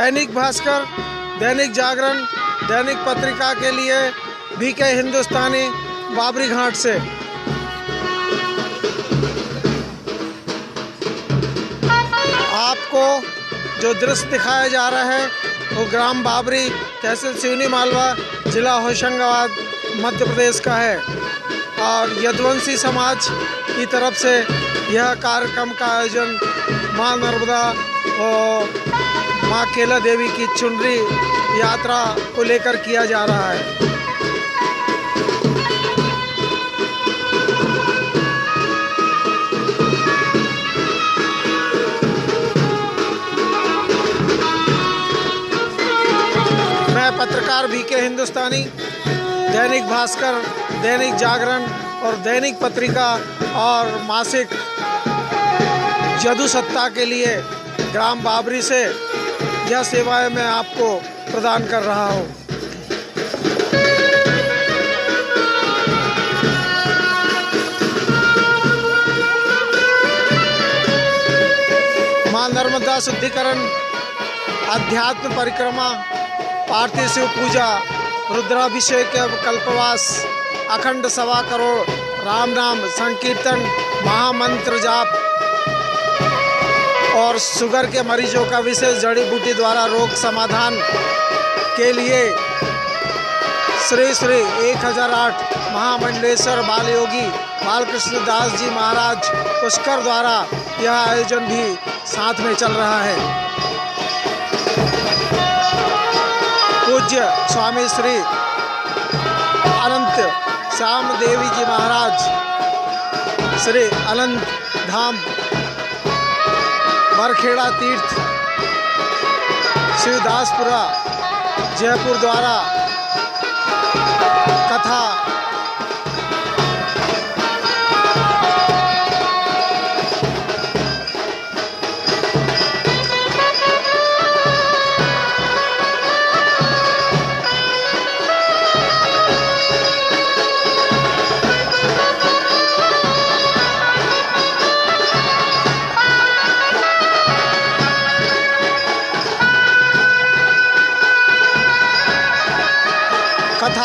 दैनिक भास्कर, दैनिक जागरण, दैनिक पत्रिका के लिए बीके हिंदुस्तानी, बाबरी घाट से। आपको जो दृश्य दिखाया जा रहा है वो ग्राम बाबरी, तहसील सिवनी मालवा, जिला होशंगाबाद, मध्य प्रदेश का है। और यदुवंशी समाज की तरफ से यह कार्यक्रम का आयोजन माँ नर्मदा और माँ केला देवी की चुनरी यात्रा को लेकर किया जा रहा है। मैं पत्रकार बीके हिंदुस्तानी, दैनिक भास्कर, दैनिक जागरण और दैनिक पत्रिका और मासिक यदुसत्ता के लिए ग्राम बाबरी से यह सेवाएं मैं आपको प्रदान कर रहा हूं। मां नर्मदा शुद्धिकरण, अध्यात्म परिक्रमा, पार्थिव शिव पूजा, रुद्राभिषेक, कल्पवास, अखंड 1.25 करोड़, राम नाम संकीर्तन, महामंत्र जाप और शुगर के मरीजों का विशेष जड़ी बूटी द्वारा रोग समाधान के लिए श्री श्री 1008 महामंडलेश्वर बाल योगी बालकृष्ण दास जी महाराज पुष्कर द्वारा यह आयोजन भी साथ में चल रहा है। पूज्य स्वामी श्री अनंत श्याम देवी जी महाराज, श्री अनंत धाम बरखेड़ा तीर्थ, शिवदासपुरा, जयपुर द्वारा कथा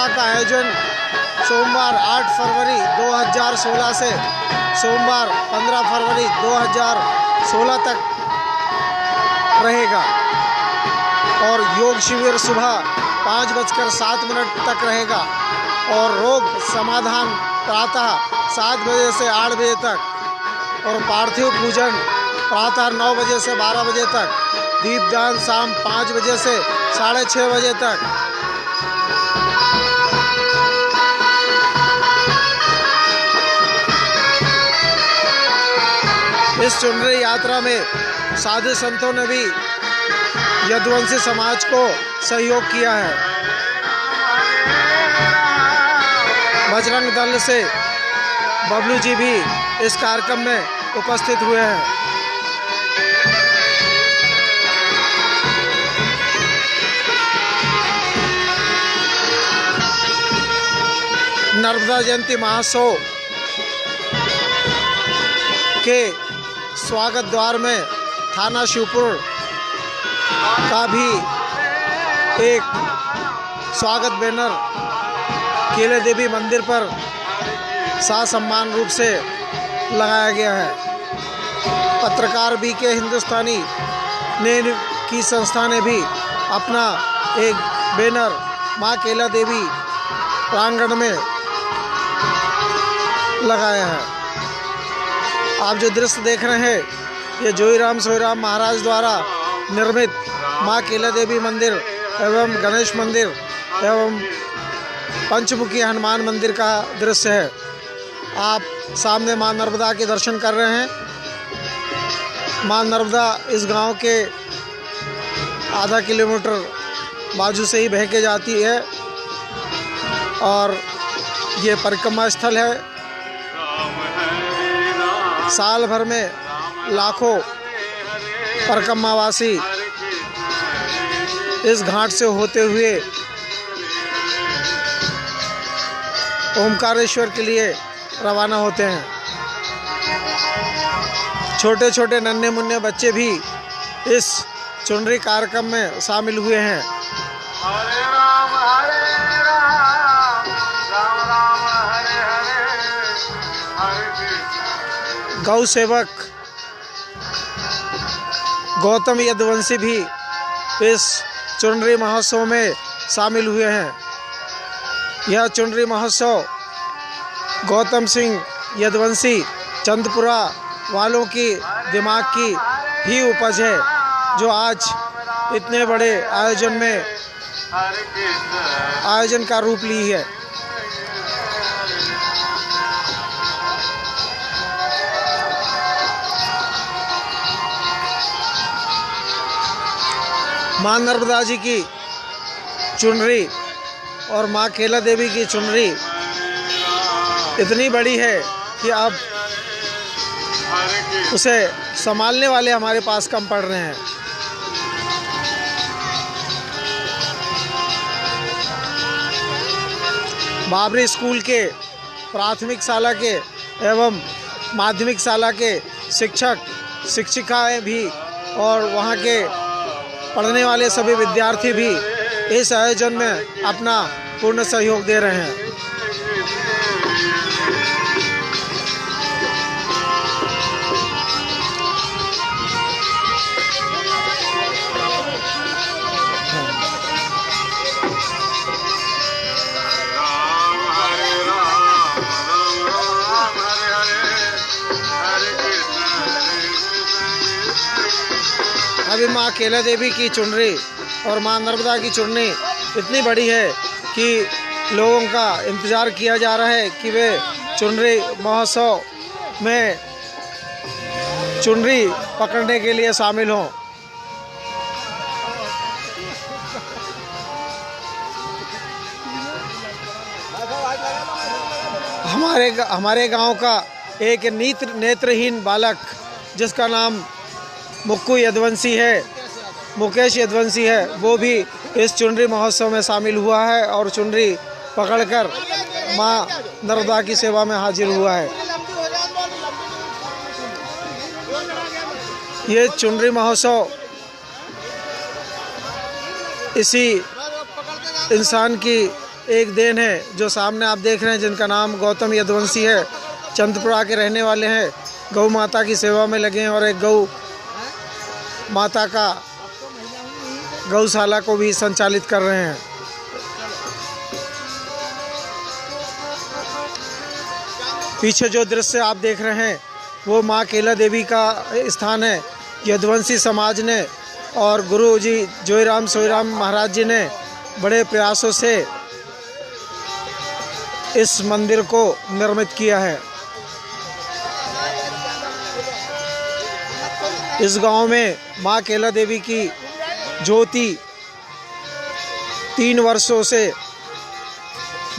का आयोजन सोमवार 8 फरवरी 2016 से सोमवार 15 फरवरी 2016 तक रहेगा और योग शिविर सुबह 5:07 तक रहेगा और रोग समाधान प्रातः 7 बजे से 8 बजे तक और पार्थिव पूजन प्रातः 9 बजे से 12 बजे तक, दीपदान शाम 5 बजे से 6:30 बजे तक। इस चुनरी यात्रा में साधु संतों ने भी यदुवंशी समाज को सहयोग किया है। बजरंग दल से बबलू जी भी इस कार्यक्रम में उपस्थित हुए हैं। नर्मदा जयंती महोत्सव के स्वागत द्वार में थाना शिवपुर का भी एक स्वागत बैनर केला देवी मंदिर पर ससम्मान रूप से लगाया गया है। पत्रकार बीके हिंदुस्तानी की संस्था ने भी अपना एक बैनर माँ केला देवी प्रांगण में लगाया है। आप जो दृश्य देख रहे हैं ये जोईराम सोईराम महाराज द्वारा निर्मित माँ केला देवी मंदिर एवं गणेश मंदिर एवं पंचमुखी हनुमान मंदिर का दृश्य है। आप सामने माँ नर्मदा के दर्शन कर रहे हैं। माँ नर्मदा इस गांव के आधा किलोमीटर बाजू से ही बह के जाती है और ये परिक्रमा स्थल है। साल भर में लाखों परिक्रमावासी इस घाट से होते हुए ओमकारेश्वर के लिए रवाना होते हैं। छोटे छोटे नन्हे मुन्ने बच्चे भी इस चुनरी कार्यक्रम में शामिल हुए हैं। हरे राम राम राम हरे हरे हरे कृष्ण। गौ सेवक गौतम यदुवंशी भी इस चुनरी महोत्सव में शामिल हुए हैं। यह चुनरी महोत्सव गौतम सिंह यदुवंशी चंदपुरा वालों की दिमाग की ही उपज है, जो आज इतने बड़े आयोजन में आयोजन का रूप ली है। माँ नर्मदा जी की चुनरी और माँ केला देवी की चुनरी इतनी बड़ी है कि अब उसे संभालने वाले हमारे पास कम पड़ रहे हैं। बाबरी स्कूल के प्राथमिक शाला के एवं माध्यमिक शाला के शिक्षक शिक्षिकाएं भी और वहां के पढ़ने वाले सभी विद्यार्थी भी इस आयोजन में अपना पूर्ण सहयोग दे रहे हैं। अभी माँ केला देवी की चुनरी और माँ नर्मदा की चुनरी इतनी बड़ी है कि लोगों का इंतज़ार किया जा रहा है कि वे चुनरी महोत्सव में चुनरी पकड़ने के लिए शामिल हों। हमारे गांव का एक नेत्रहीन बालक जिसका नाम मुकेश यदुवंशी है, वो भी इस चुनरी महोत्सव में शामिल हुआ है और चुनरी पकड़कर माँ नर्मदा की सेवा में हाजिर हुआ है। ये चुनरी महोत्सव इसी इंसान की एक देन है जो सामने आप देख रहे हैं, जिनका नाम गौतम यदुवंशी है। चंदपुरा के रहने वाले हैं, गौ माता की सेवा में लगे हैं और एक गौ माता का गौशाला को भी संचालित कर रहे हैं। पीछे जो दृश्य आप देख रहे हैं वो माँ केला देवी का स्थान है। यदुवंशी समाज ने और गुरु जी जोईराम सोईराम महाराज जी ने बड़े प्रयासों से इस मंदिर को निर्मित किया है। इस गांव में माँ केला देवी की ज्योति 3 वर्षों से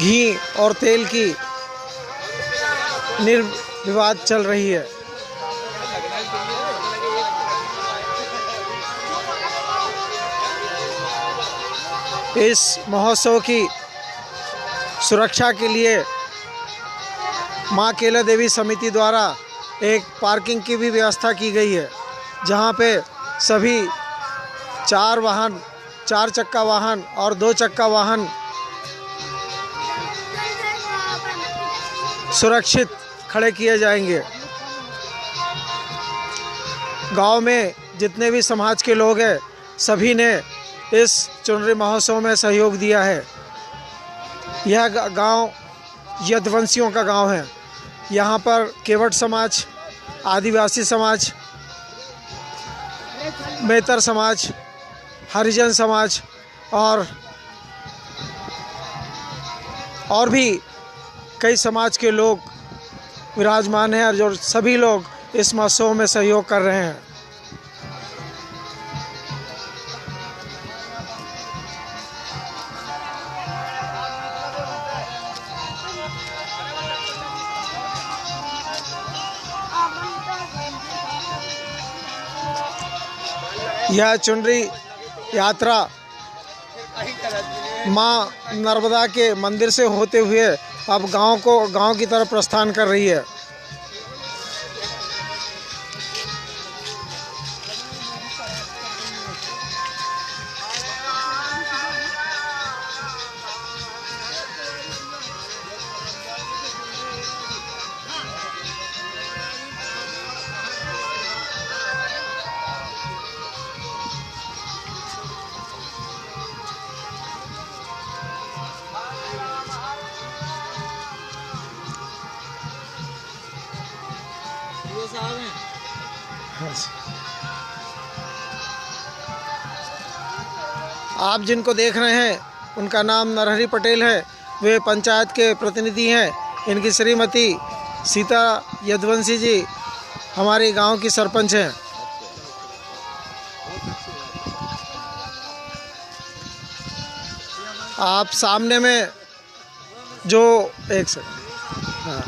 घी और तेल की निर्विवाद चल रही है। इस महोत्सव की सुरक्षा के लिए माँ केला देवी समिति द्वारा एक पार्किंग की भी व्यवस्था की गई है, जहाँ पे सभी 4 चक्का वाहन और 2 चक्का वाहन सुरक्षित खड़े किए जाएंगे। गांव में जितने भी समाज के लोग हैं सभी ने इस चुनरी महोत्सव में सहयोग दिया है। यह गांव यदुवंशियों का गांव है। यहाँ पर केवट समाज, आदिवासी समाज, मेहतर समाज, हरिजन समाज और भी कई समाज के लोग विराजमान हैं और जो सभी लोग इस महोत्सव में सहयोग कर रहे हैं। यह चुनरी यात्रा माँ नर्मदा के मंदिर से होते हुए अब गांव की तरफ प्रस्थान कर रही है। साहब हैं। आप जिनको देख रहे हैं उनका नाम नरहरि पटेल है। वे पंचायत के प्रतिनिधि हैं। इनकी श्रीमती सीता यदुवंशी जी हमारे गांव की सरपंच हैं। आप सामने में जो एक सेकंड, हाँ,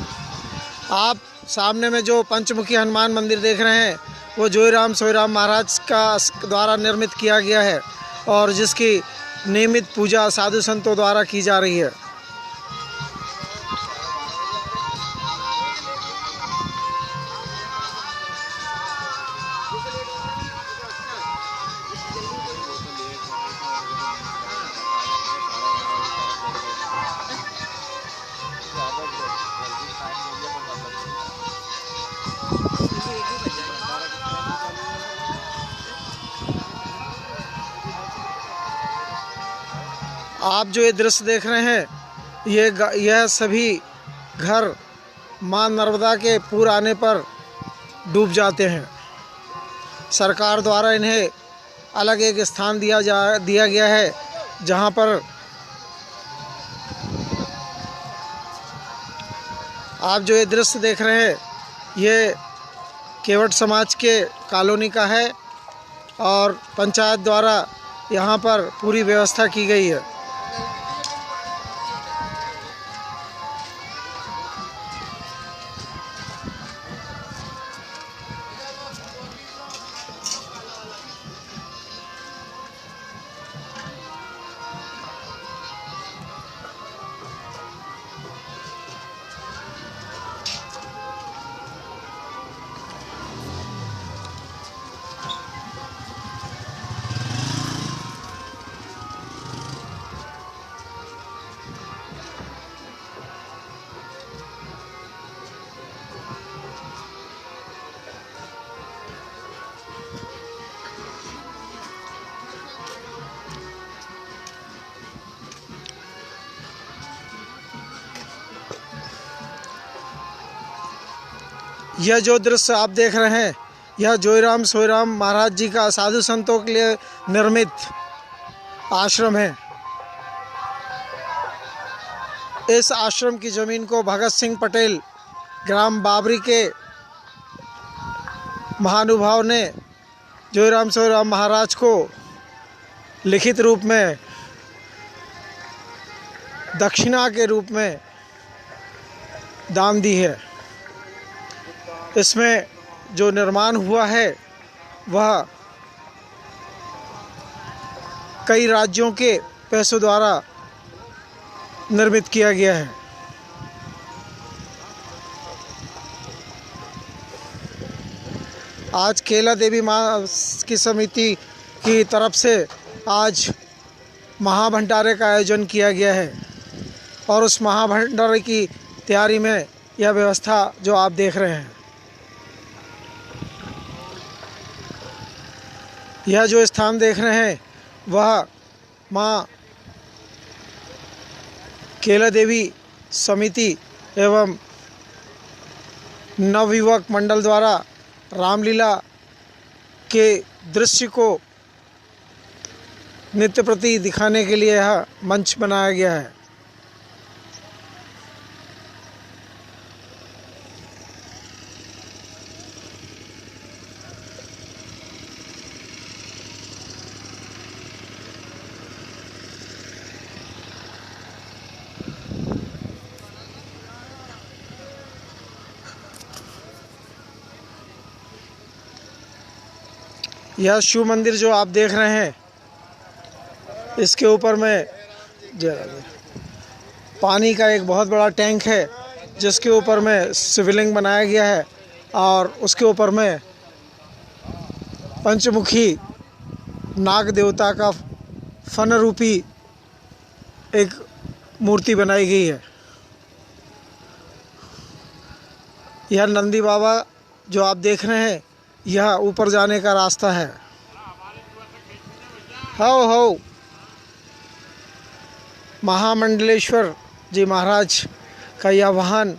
आप सामने में जो पंचमुखी हनुमान मंदिर देख रहे हैं वो जोईराम सोईराम महाराज का द्वारा निर्मित किया गया है और जिसकी नियमित पूजा साधु संतों द्वारा की जा रही है। आप जो ये दृश्य देख रहे हैं यह सभी घर मां नर्मदा के पूर आने पर डूब जाते हैं। सरकार द्वारा इन्हें अलग एक स्थान दिया गया है जहां पर आप जो ये दृश्य देख रहे हैं ये केवट समाज के कॉलोनी का है और पंचायत द्वारा यहाँ पर पूरी व्यवस्था की गई है। यह जो दृश्य आप देख रहे हैं यह जोईराम सोईराम महाराज जी का साधु संतों के लिए निर्मित आश्रम है। इस आश्रम की ज़मीन को भगत सिंह पटेल ग्राम बाबरी के महानुभाव ने जोईराम सोईराम महाराज को लिखित रूप में दक्षिणा के रूप में दान दी है। इसमें जो निर्माण हुआ है वह कई राज्यों के पैसों द्वारा निर्मित किया गया है। आज केला देवी माँ की समिति की तरफ से आज महाभंडारे का आयोजन किया गया है और उस महाभंडारे की तैयारी में यह व्यवस्था जो आप देख रहे हैं, यह जो स्थान देख रहे हैं वह माँ केला देवी समिति एवं नवयुवक मंडल द्वारा रामलीला के दृश्य को नित्य प्रति दिखाने के लिए यह मंच बनाया गया है। यह शिव मंदिर जो आप देख रहे हैं इसके ऊपर में पानी का एक बहुत बड़ा टैंक है जिसके ऊपर में शिवलिंग बनाया गया है और उसके ऊपर में पंचमुखी नाग देवता का फन रूपी एक मूर्ति बनाई गई है। यह नंदी बाबा जो आप देख रहे हैं यह ऊपर जाने का रास्ता है। हो महामंडलेश्वर जी महाराज का यह वाहन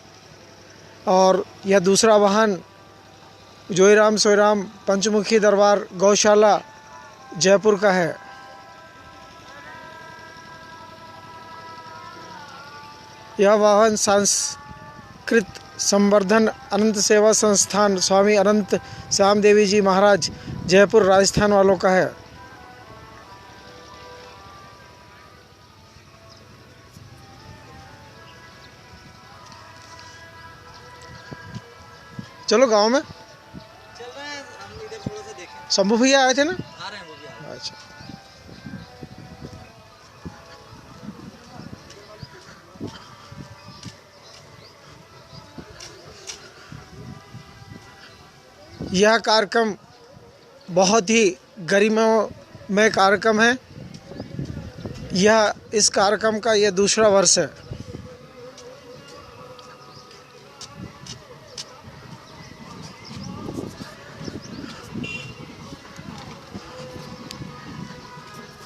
और यह दूसरा वाहन जोईराम सोईराम पंचमुखी दरबार गौशाला जयपुर का है। यह वाहन सांस्कृत संवर्धन अनंत सेवा संस्थान स्वामी अनंत श्याम देवी जी महाराज जयपुर राजस्थान वालों का है। चलो गांव में चल रहे हैं हम, इधर थोड़ा सा देखें। शंभू भैया आए थे ना? आ रहे हैं वो भी आ रहे हैं। अच्छा। यह कार्यक्रम बहुत ही गरिमामय कार्यक्रम है। यह इस कार्यक्रम का यह दूसरा वर्ष है।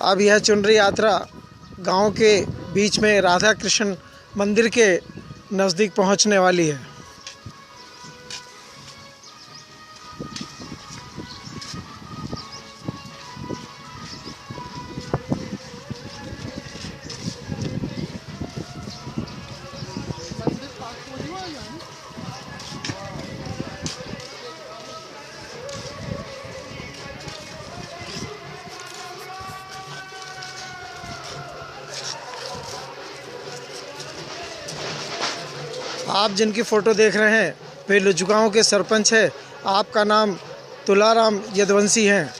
अब यह चुनरी यात्रा गांव के बीच में राधा कृष्ण मंदिर के नज़दीक पहुंचने वाली है। आप जिनकी फ़ोटो देख रहे हैं वे लुजगांव के सरपंच है। आपका नाम तुलाराम यदवंशी है।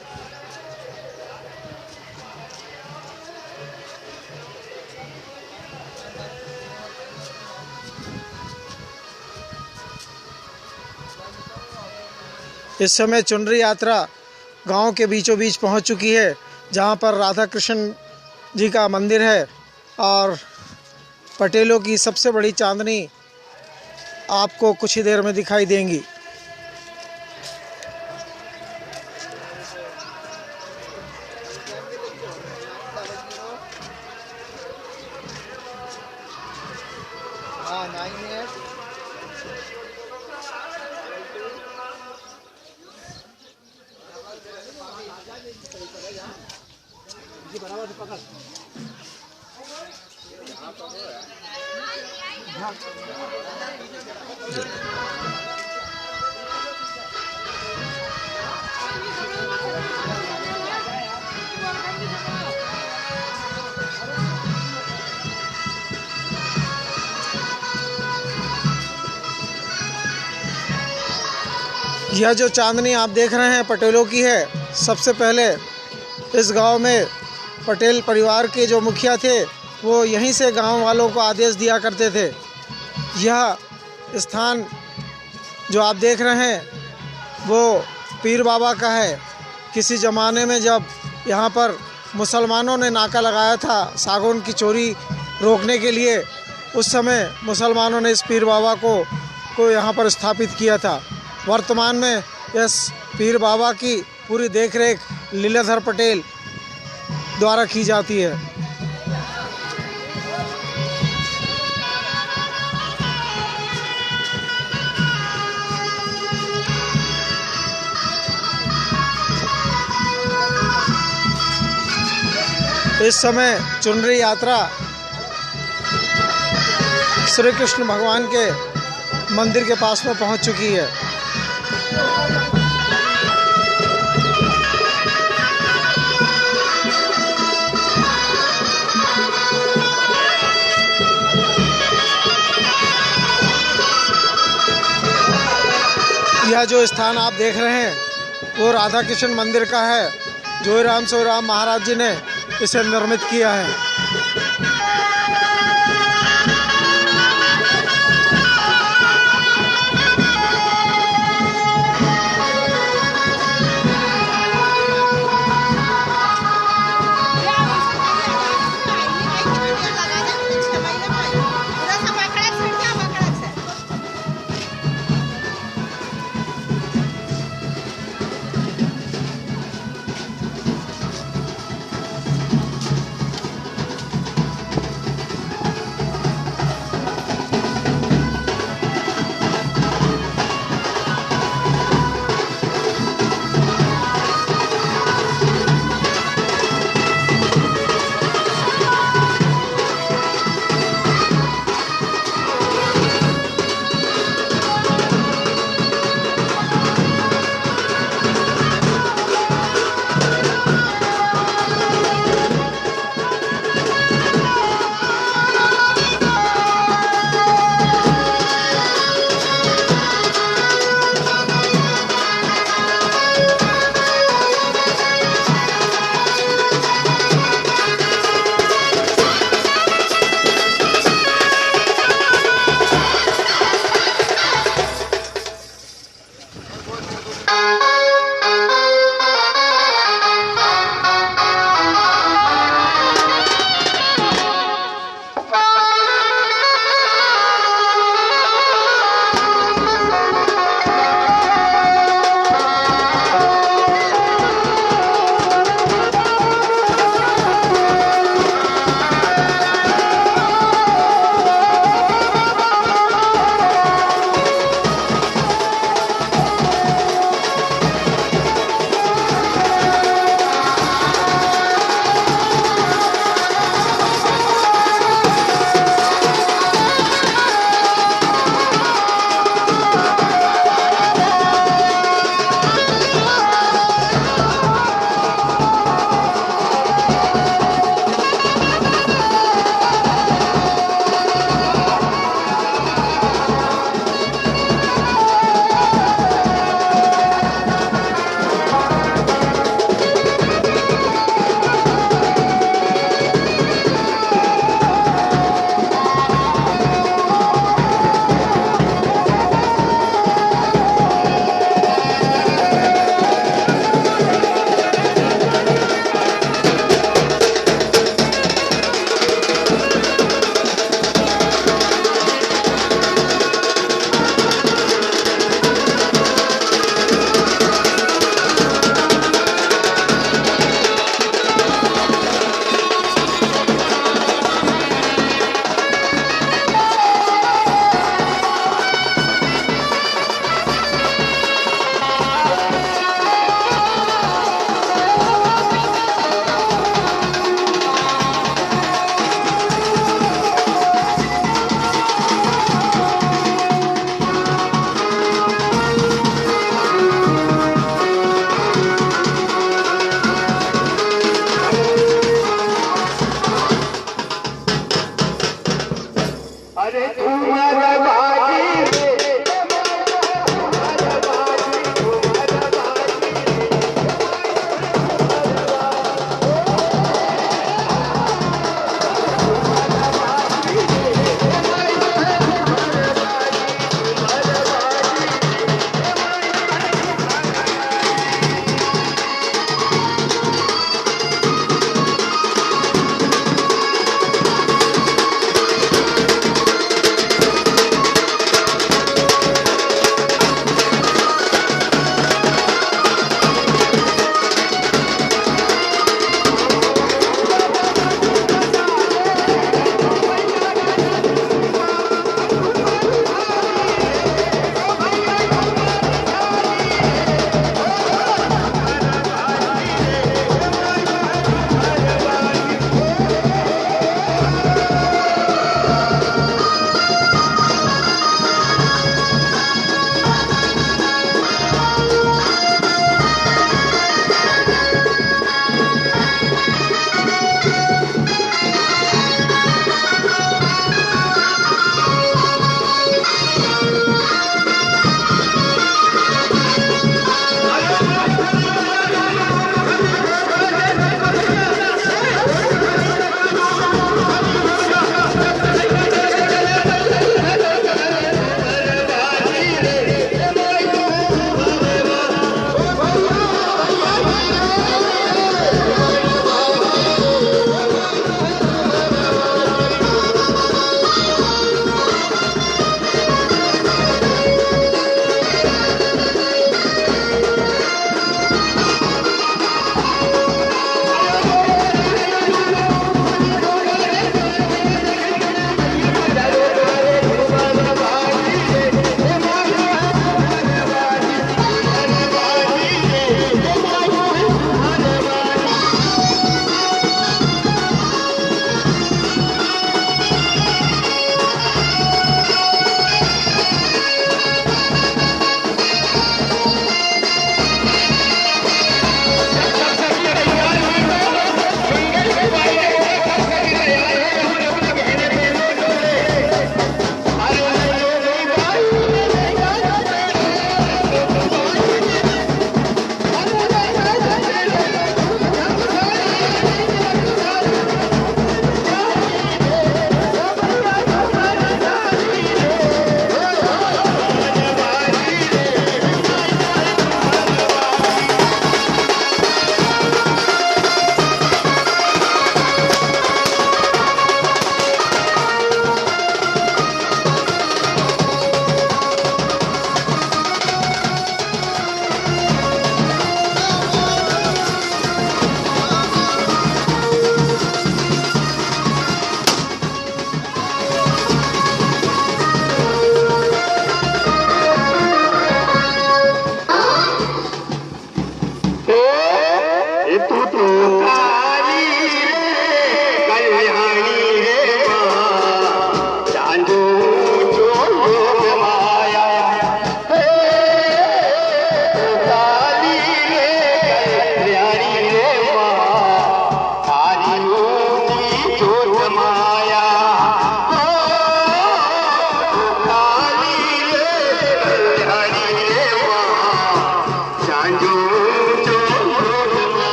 इस समय चुनरी यात्रा गांव के बीचों बीच पहुंच चुकी है, जहां पर राधा कृष्ण जी का मंदिर है और पटेलों की सबसे बड़ी चांदनी आपको कुछ ही देर में दिखाई देंगी। यह जो चांदनी आप देख रहे हैं पटेलों की है। सबसे पहले इस गांव में पटेल परिवार के जो मुखिया थे वो यहीं से गांव वालों को आदेश दिया करते थे। यह स्थान जो आप देख रहे हैं वो पीर बाबा का है। किसी ज़माने में जब यहाँ पर मुसलमानों ने नाका लगाया था सागौन की चोरी रोकने के लिए, उस समय मुसलमानों ने इस पीर बाबा को यहाँ पर स्थापित किया था। वर्तमान में इस पीर बाबा की पूरी देखरेख लीलाधर पटेल द्वारा की जाती है। इस समय चुनरी यात्रा श्री कृष्ण भगवान के मंदिर के पास में पहुंच चुकी है। यह जो स्थान आप देख रहे हैं वो राधा कृष्ण मंदिर का है। जोईराम सोईराम महाराज जी ने इसे निर्मित किया है।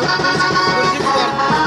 गुरुजी को मार।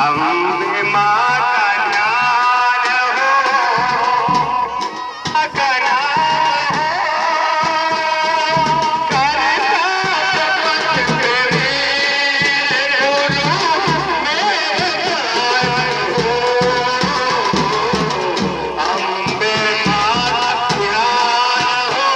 अम्बे माँ का ध्यान हो, माँ का नाम हो, करता जपत तेरे गुरु मेहरबान हो। अम्बे माँ का ध्यान हो।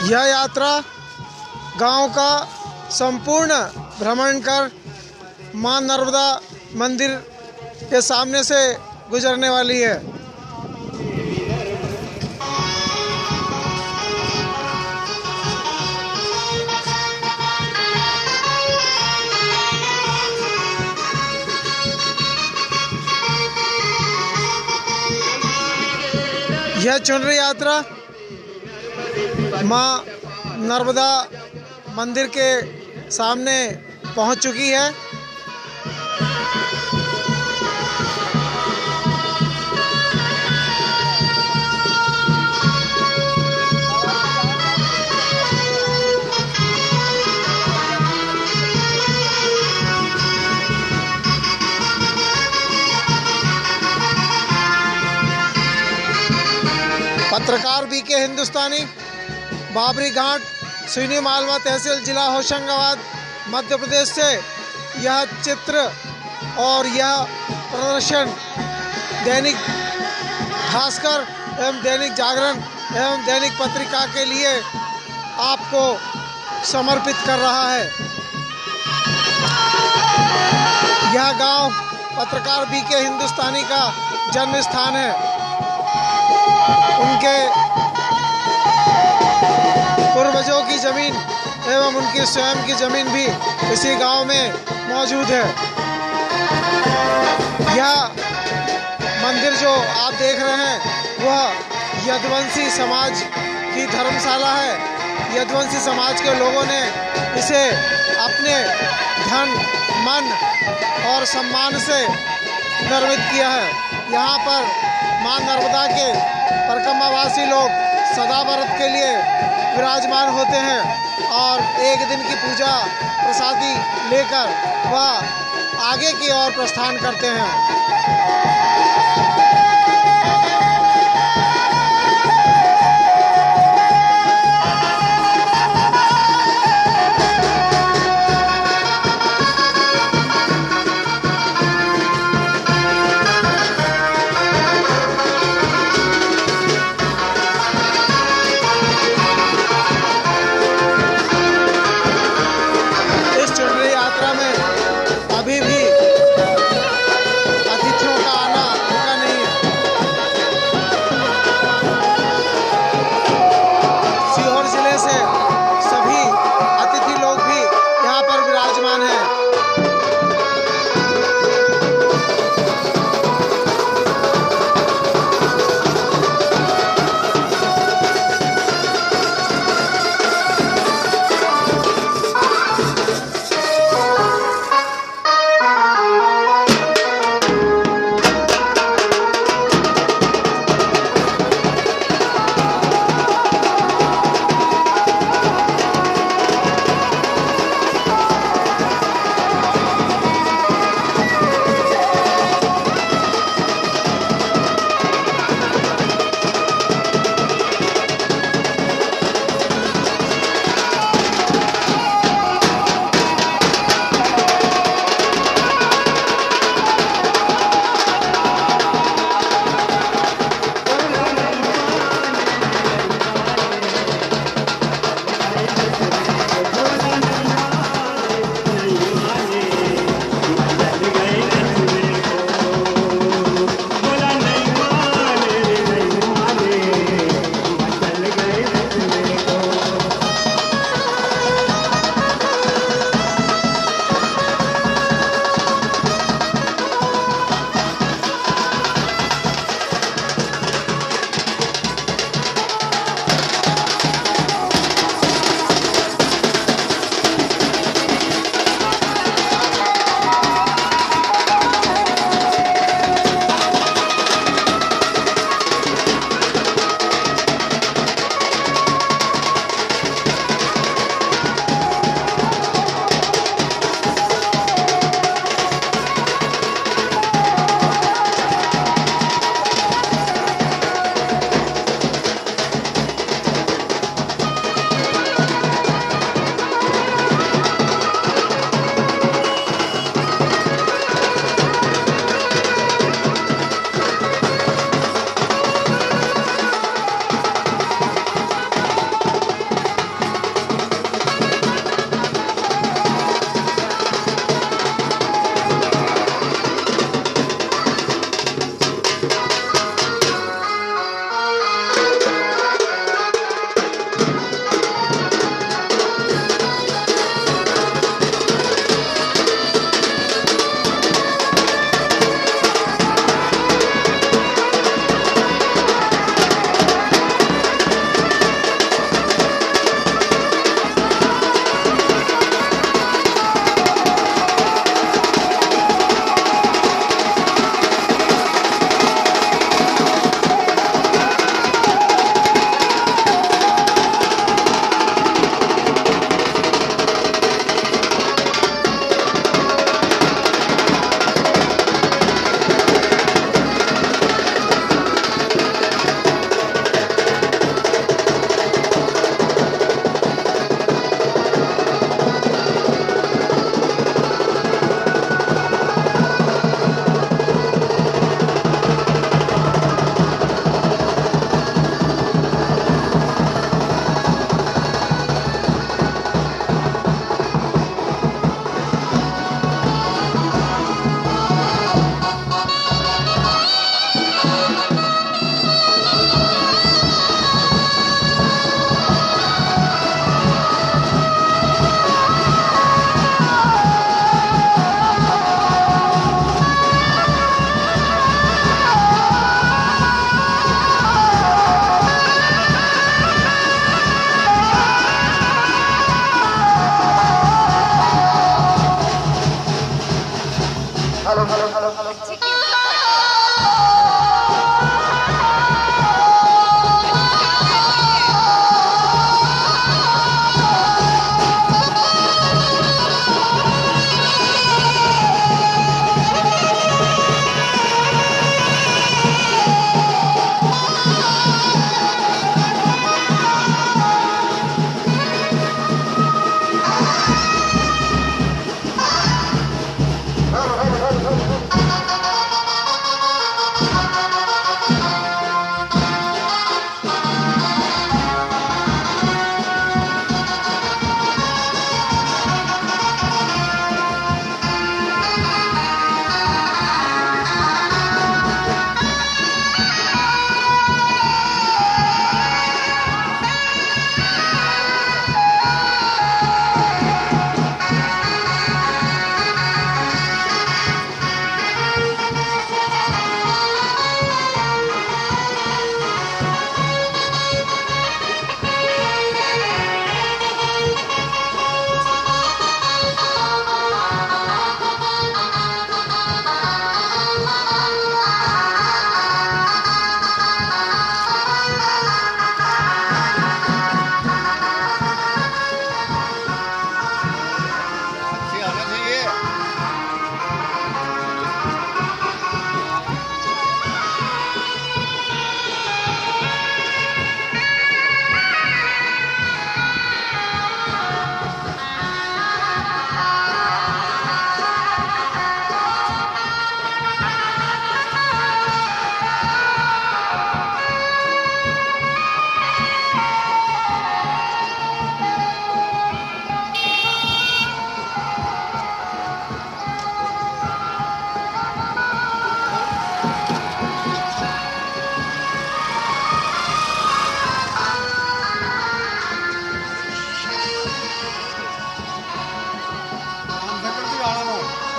यह यात्रा गांव का संपूर्ण भ्रमण कर मां नर्मदा मंदिर के सामने से गुजरने वाली है। यह चुनरी यात्रा मां नर्मदा मंदिर के सामने पहुंच चुकी है। पत्रकार बीके हिंदुस्तानी, बाबरी घाट, सुनी मालवा तहसील, जिला होशंगाबाद, मध्य प्रदेश से यह चित्र और यह प्रदर्शन दैनिक भास्कर एवं दैनिक जागरण एवं दैनिक पत्रिका के लिए आपको समर्पित कर रहा है। यह गांव पत्रकार बीके हिंदुस्तानी का जन्म स्थान है। उनके पूर्वजों की ज़मीन एवं उनकी स्वयं की ज़मीन भी इसी गांव में मौजूद है। यह मंदिर जो आप देख रहे हैं वह यदुवंशी समाज की धर्मशाला है। यदुवंशी समाज के लोगों ने इसे अपने धन, मन और सम्मान से निर्मित किया है। यहाँ पर मां नर्मदा के परिक्रमावासी लोग सदा व्रत के लिए विराजमान होते हैं और एक दिन की पूजा प्रसादी लेकर वह आगे की ओर प्रस्थान करते हैं।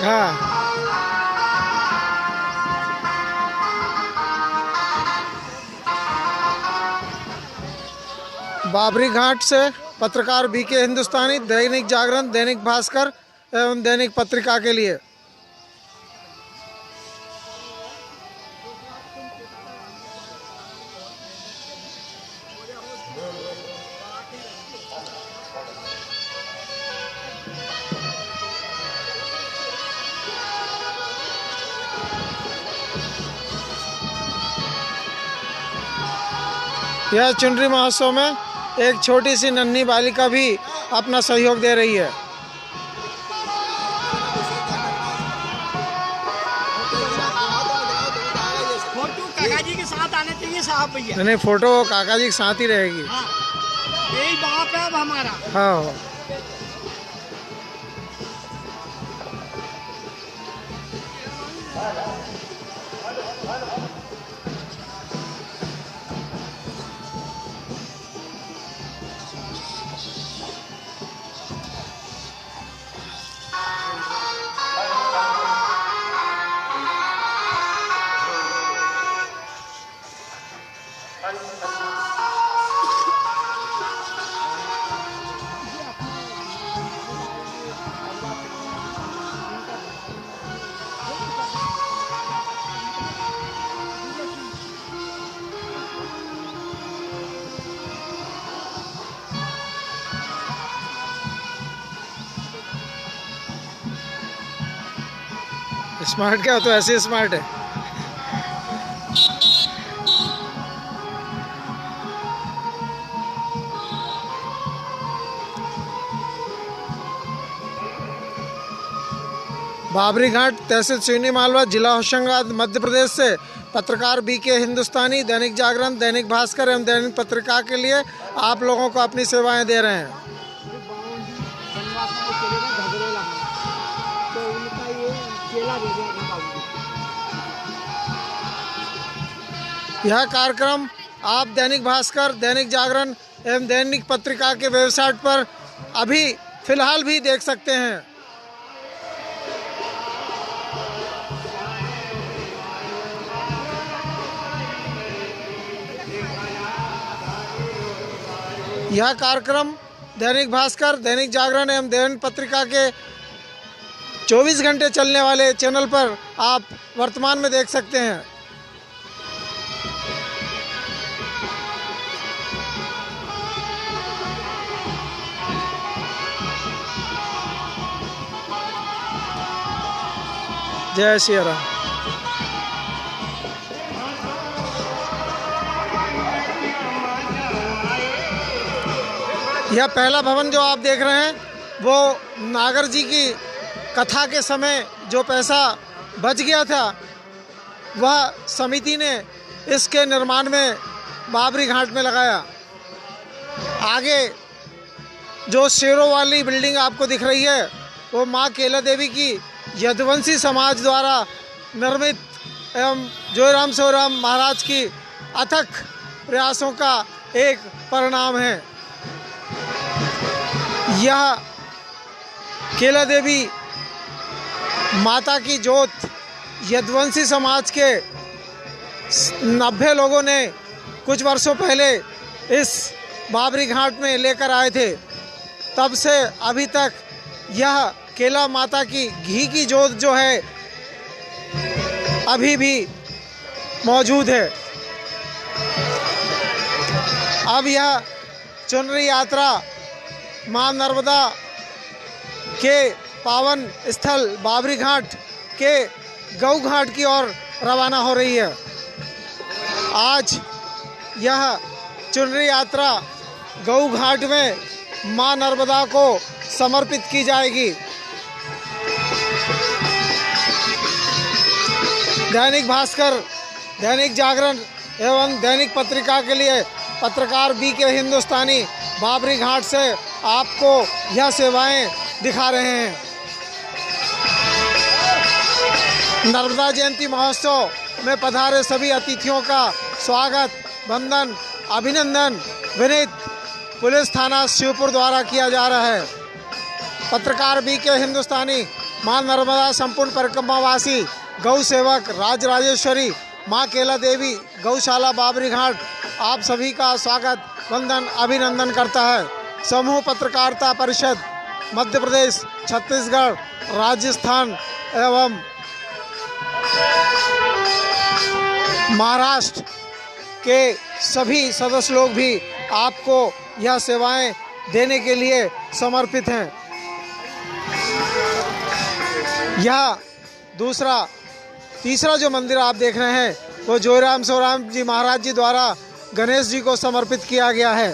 हाँ। बाबरी घाट से पत्रकार बीके हिंदुस्तानी, दैनिक जागरण, दैनिक भास्कर एवं दैनिक पत्रिका के लिए। यह चुनरी महोत्सव में एक छोटी सी नन्ही बालिका भी अपना सहयोग दे रही है। फोटो काका जी के साथ आने चाहिए साहब भैया। नहीं, फोटो काका जी के साथ ही रहेगी। हाँ, यही बाप है अब हमारा। हाँ। स्मार्ट क्या, तो ऐसे स्मार्ट है। बाबरी घाट, तहसील सिवनी मालवा, जिला होशंगाबाद, मध्य प्रदेश से पत्रकार बीके हिंदुस्तानी, दैनिक जागरण, दैनिक भास्कर एवं दैनिक पत्रिका के लिए आप लोगों को अपनी सेवाएं दे रहे हैं। यह कार्यक्रम आप दैनिक भास्कर, दैनिक जागरण एवं दैनिक पत्रिका के वेबसाइट पर अभी फिलहाल भी देख सकते हैं। यह कार्यक्रम दैनिक भास्कर, दैनिक जागरण एवं दैनिक पत्रिका के 24 घंटे चलने वाले चैनल पर आप वर्तमान में देख सकते हैं। जय श्री राम। यह पहला भवन जो आप देख रहे हैं वो नागर जी की कथा के समय जो पैसा बच गया था वह समिति ने इसके निर्माण में बाबरी घाट में लगाया। आगे जो शेरों वाली बिल्डिंग आपको दिख रही है वो माँ केला देवी की यदुवंशी समाज द्वारा निर्मित एवं जोईराम सोईराम महाराज की अथक प्रयासों का एक परिणाम है। यह केला देवी माता की जोत यदुवंशी समाज के 90 लोगों ने कुछ वर्षों पहले इस बाबरी घाट में लेकर आए थे। तब से अभी तक यह केला माता की घी की जोत जो है अभी भी मौजूद है। अब यह चुनरी यात्रा मां नर्मदा के पावन स्थल बाबरी घाट के गौ घाट की ओर रवाना हो रही है। आज यह चुनरी यात्रा गौ घाट में मां नर्मदा को समर्पित की जाएगी। दैनिक भास्कर, दैनिक जागरण एवं दैनिक पत्रिका के लिए पत्रकार बीके हिंदुस्तानी बाबरी घाट से आपको यह सेवाएं दिखा रहे हैं। नर्मदा जयंती महोत्सव में पधारे सभी अतिथियों का स्वागत, वंदन, अभिनंदन विनीत पुलिस थाना शिवपुर द्वारा किया जा रहा है। पत्रकार बीके हिंदुस्तानी माँ नर्मदा संपूर्ण परिक्रमावासी गौ सेवक राजराजेश्वरी माँ केला देवी गौशाला बाबरी घाट आप सभी का स्वागत वंदन अभिनंदन करता है। समूह पत्रकारिता परिषद मध्य प्रदेश, छत्तीसगढ़, राजस्थान एवं महाराष्ट्र के सभी सदस्य लोग भी आपको यह सेवाएं देने के लिए समर्पित हैं। यह तीसरा जो मंदिर आप देख रहे हैं वो जोईराम सोईराम जी महाराज जी द्वारा गणेश जी को समर्पित किया गया है।